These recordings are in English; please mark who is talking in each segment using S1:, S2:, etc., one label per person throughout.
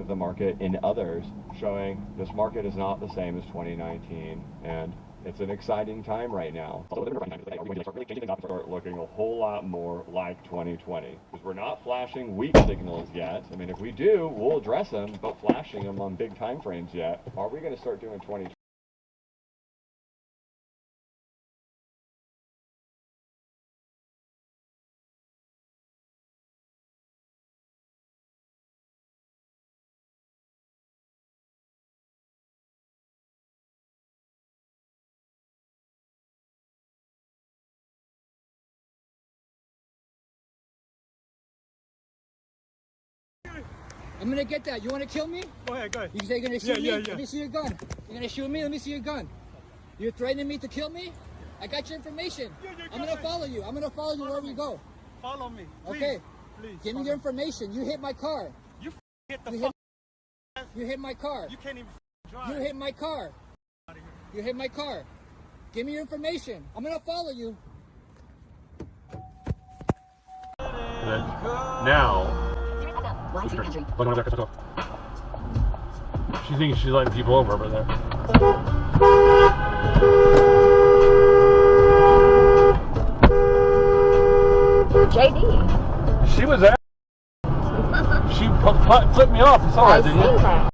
S1: the market in others, showing this market is not the same as 2019, and it's an exciting time right now. Start looking a whole lot more like 2020, because we're not flashing weak signals yet. I mean, if we do, we'll address them, but flashing them on big time frames yet, are we going to start doing 2020?
S2: I'm gonna get that. You wanna kill me?
S3: Go ahead, go ahead.
S2: You say you're gonna shoot me?
S3: Yeah.
S2: Let me see your gun. You're gonna shoot me? Let me see your gun. You're threatening me to kill me? I got your information. I'm gonna follow you. I'm gonna follow you wherever you go.
S3: Follow me. Please.
S2: Okay.
S3: Please.
S2: Give me your information. You hit my car.
S3: You hit the
S2: You hit my car.
S3: You can't even drive.
S2: You hit my car. You hit my car. Give me your information. I'm gonna follow you.
S4: Now, she thinks she's letting people over there.
S5: JD.
S4: She was there. She flipped me off. You saw that, didn't you?
S5: That.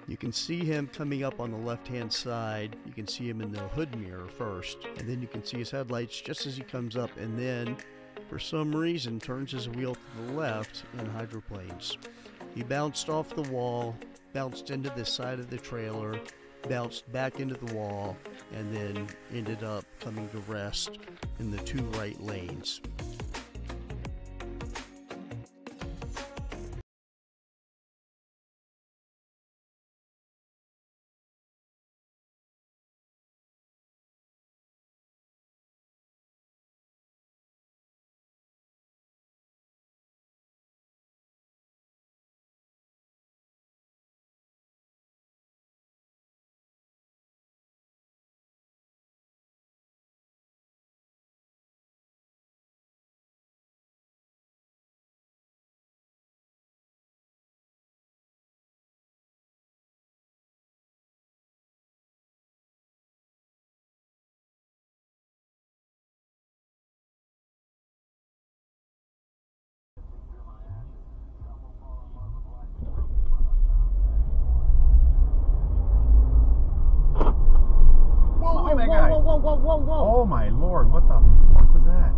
S6: You can see him coming up on the left-hand side. You can see him in the hood mirror first, and then you can see his headlights just as he comes up, and then, for some reason, turns his wheel to the left and hydroplanes. He bounced off the wall, bounced into the side of the trailer, bounced back into the wall, and then ended up coming to rest in the two right lanes.
S7: Oh my lord, what the fuck was that?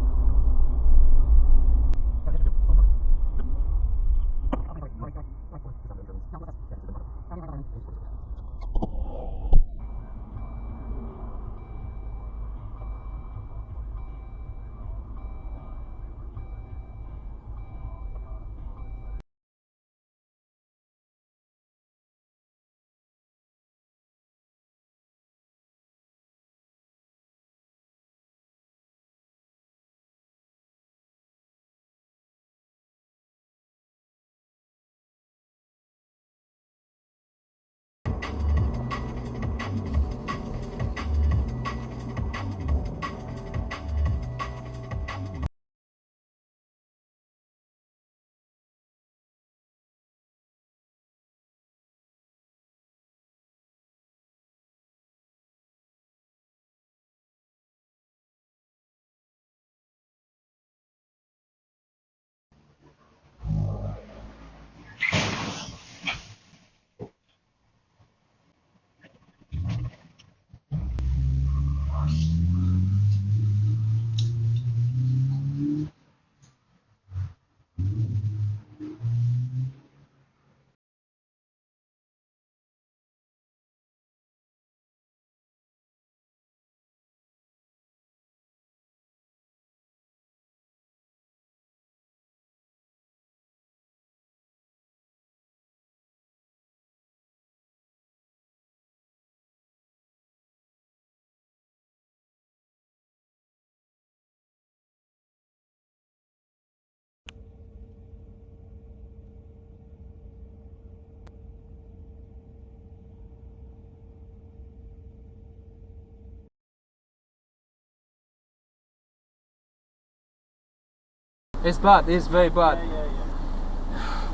S5: It's bad. It's very bad.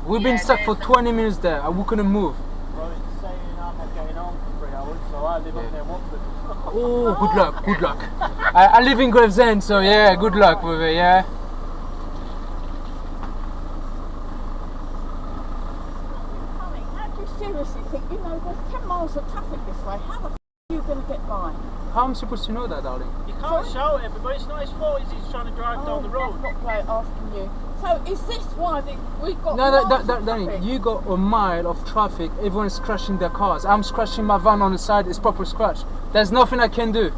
S5: We've been stuck for 20 minutes there and we couldn't move.
S3: Well, it's saying I'm not getting home for 3 hours, so I live up near Watford.
S5: Oh, good luck, good luck. I live in Gravesend, so yeah, good luck with it, yeah.
S8: How do you seriously think, you know, there's 10 miles of traffic this way, how the f*** are you going to get by?
S5: How am I supposed to know that, darling?
S3: You can't shout at everybody, it's not his fault, he's trying to drive down the road.
S8: That's not great asking you. So is this why we've got
S5: No, darling, you got a mile of traffic, everyone is crashing their cars. I'm scratching my van on the side, it's proper scratch. There's nothing I can do.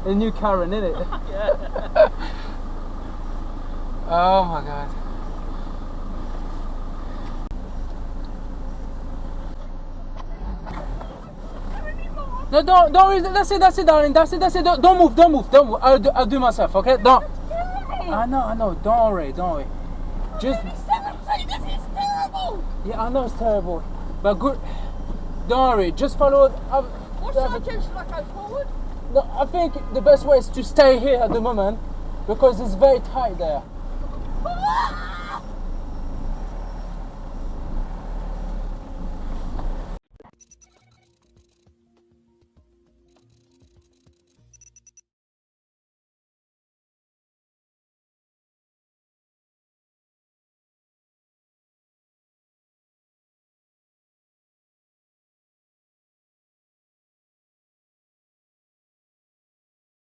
S5: A new Karen, innit?
S3: Yeah.
S5: Oh my god. No, don't worry, that's it, darling, that's it, don't move, I'll do myself, okay? Don't. I know, don't worry. Just.
S8: This is terrible!
S5: Yeah, I know it's terrible, but good. Don't worry, just follow.
S8: What should I do? Should I go forward?
S5: No, I think the best way is to stay here at the moment because it's very tight there.